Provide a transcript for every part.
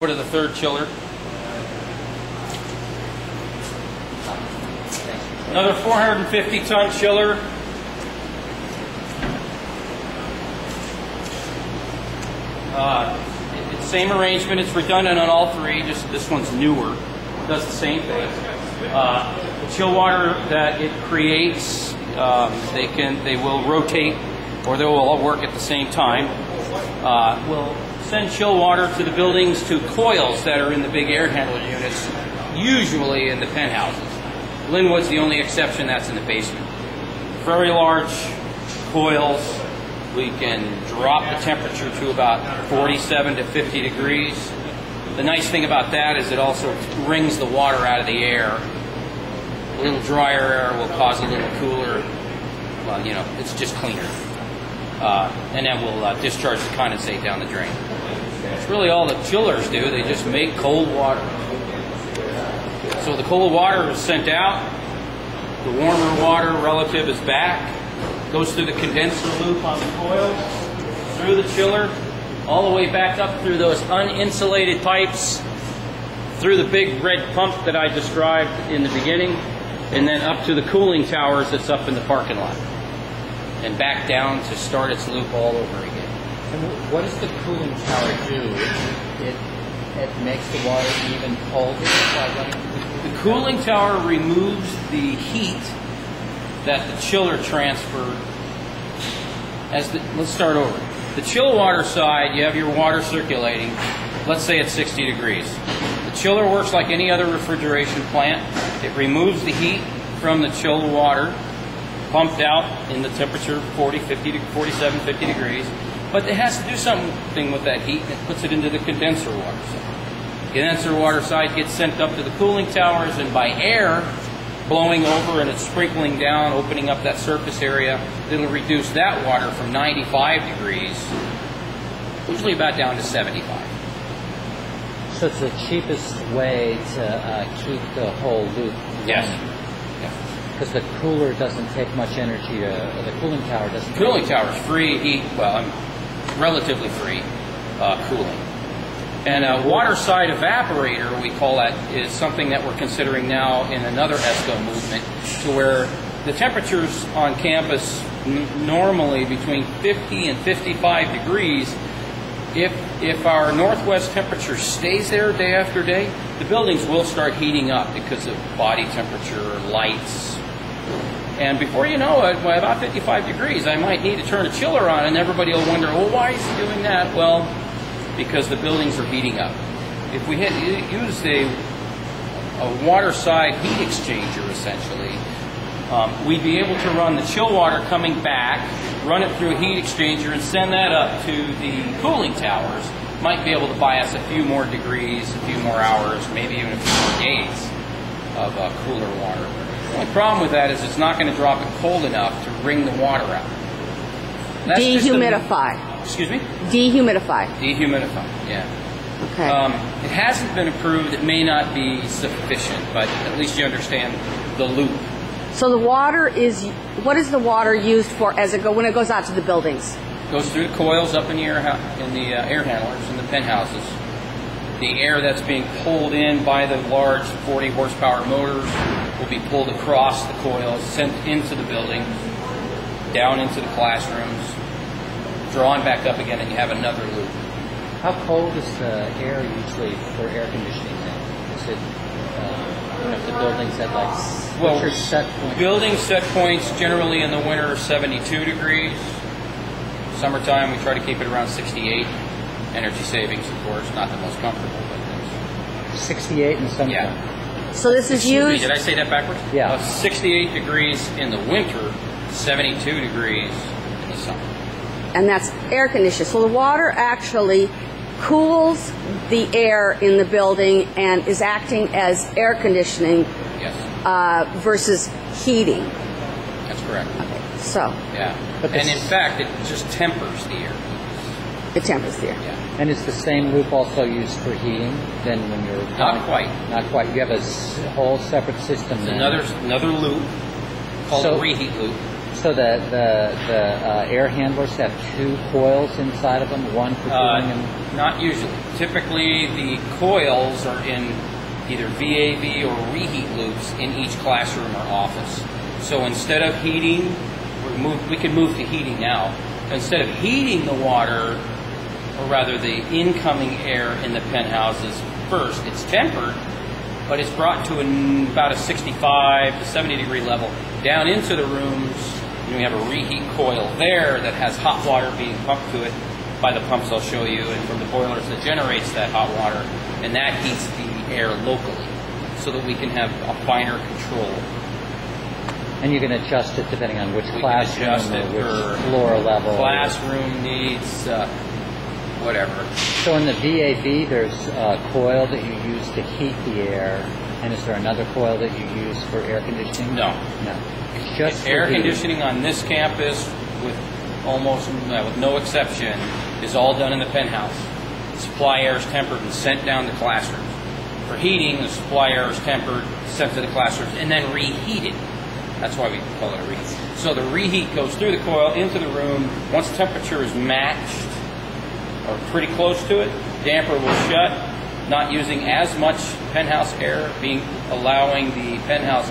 Go to the third chiller. Another 450-ton chiller. Same arrangement. It's redundant on all three. Just this one's newer. It does the same thing. The chill water that it creates, they will rotate, or they will all work at the same time. We'll send chill water to the buildings to coils that are in the big air handler units, usually in the penthouses. Linwood's the only exception. That's in the basement. Very large coils. We can drop the temperature to about 47 to 50 degrees. The nice thing about that is it also wrings the water out of the air. A little drier air will cause a little cooler. Well, you know, it's just cleaner. And then we'll discharge the condensate down the drain. That's really all the chillers do. They just make cold water. So the cold water is sent out. The warmer water relative is back. Goes through the condenser loop on the coil, through the chiller, all the way back up through those uninsulated pipes, through the big red pump that I described in the beginning, and then up to the cooling towers that's up in the parking lot, and back down to start its loop all over again. And what does the cooling tower do? It makes the water even colder by running. The cooling tower removes the heat that the chiller transferred. Let's start over. The chill water side, you have your water circulating. Let's say it's 60 degrees. The chiller works like any other refrigeration plant. It removes the heat from the chilled water, pumped out in the temperature 40, 50 to 47, 50 degrees. But it has to do something with that heat, and it puts it into the condenser water side. The condenser water side gets sent up to the cooling towers, and by air blowing over and it's sprinkling down, opening up that surface area, it'll reduce that water from 95 degrees, usually about down to 75. So it's the cheapest way to keep the whole loop running. Yes. Because the cooler doesn't take much energy, the cooling tower doesn't. The cooling tower is free heat, well, relatively free cooling. And a water side evaporator, we call that, is something that we're considering now in another ESCO movement, to where the temperatures on campus normally between 50 and 55 degrees. If our northwest temperature stays there day after day, the buildings will start heating up because of body temperature, lights. And before you know it, by about 55 degrees, I might need to turn a chiller on, and everybody will wonder, well, why is he doing that? Well, because the buildings are heating up. If we use a water side heat exchanger, essentially, we'd be able to run the chill water coming back, run it through a heat exchanger, and send that up to the cooling towers. Might be able to buy us a few more degrees, a few more hours, maybe even a few more days of cooler water. The only problem with that is it's not going to drop it cold enough to wring the water out. That's Dehumidify. Excuse me? Dehumidify. Dehumidify, yeah. Okay. It hasn't been approved. It may not be sufficient, but at least you understand the loop. So the water is, what is the water used for when it goes out to the buildings? It goes through the coils up in the air handlers in the penthouses. The air that's being pulled in by the large 40 horsepower motors will be pulled across the coils, sent into the building, down into the classrooms, drawn back up again, and you have another loop. How cold is the air usually for air conditioning then? Is it, if the building's at what's your set point? Building set points generally in the winter are 72 degrees. Summertime, we try to keep it around 68. Energy savings, of course, not the most comfortable, but 68 in summertime. Yeah. So this is used. Did I say that backwards? Yeah. 68 degrees in the winter, 72 degrees in the summer. And that's air conditioned. So the water actually cools the air in the building and is acting as air conditioning. Yes. Versus heating. That's correct. Okay. So. Yeah. And in fact, it just tempers the air. It tempers the air. Yeah. And is the same loop also used for heating then when you're... Not quite. Not quite. You have a whole separate system then. Another loop called the reheat loop. So the air handlers have 2 coils inside of them, one for cooling and... Not usually. Typically, the coils are in either VAV or reheat loops in each classroom or office. So instead of heating, we can move to heating now. Instead of heating the water, or rather the incoming air in the penthouses first, it's tempered, but it's brought to about a 65 to 70 degree level down into the rooms. We have a reheat coil there that has hot water being pumped to it by the pumps I'll show you, and from the boilers that generates that hot water, and that heats the air locally so that we can have a finer control. And you can adjust it depending on which classroom or which floor level. Classroom needs whatever. So in the VAV, there's a coil that you use to heat the air, and is there another coil that you use for air conditioning? No. No. Just air conditioning on this campus, with no exception, is all done in the penthouse. The supply air is tempered and sent down to classrooms. For heating, the supply air is tempered, sent to the classrooms, and then reheated. That's why we call it a reheat. So the reheat goes through the coil into the room. Once temperature is matched, or pretty close to it, damper will shut, not using as much penthouse air, allowing the penthouse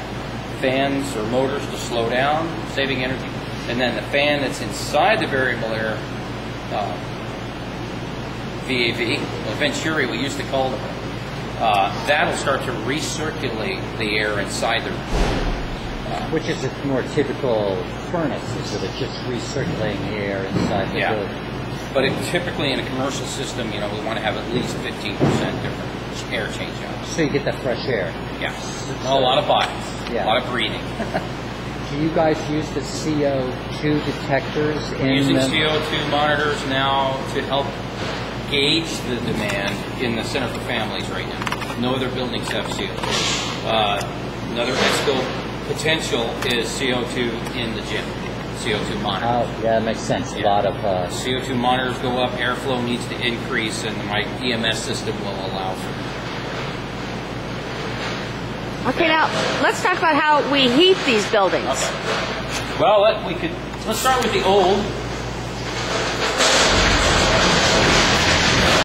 fans or motors to slow down, saving energy. And then the fan that's inside the variable air, VAV, Venturi we used to call them, that'll start to recirculate the air inside the room. Which is a more typical furnace, so that it's just recirculating the air inside the building. But typically in a commercial system, we want to have at least 15% different air change-outs. So you get that fresh air. Yeah. Well, a lot of bodies. Yeah. A lot of breathing. Do you guys use the CO2 detectors? We're using CO2 monitors now to help gauge the demand in the Center for Families right now. No other buildings have CO2. Another ESCO potential is CO2 in the gym. CO2 monitor. Oh, yeah, that makes sense. A lot of... CO2 monitors go up, airflow needs to increase, and my EMS system will allow for it. Okay, now let's talk about how we heat these buildings. Okay. Well, let's start with the old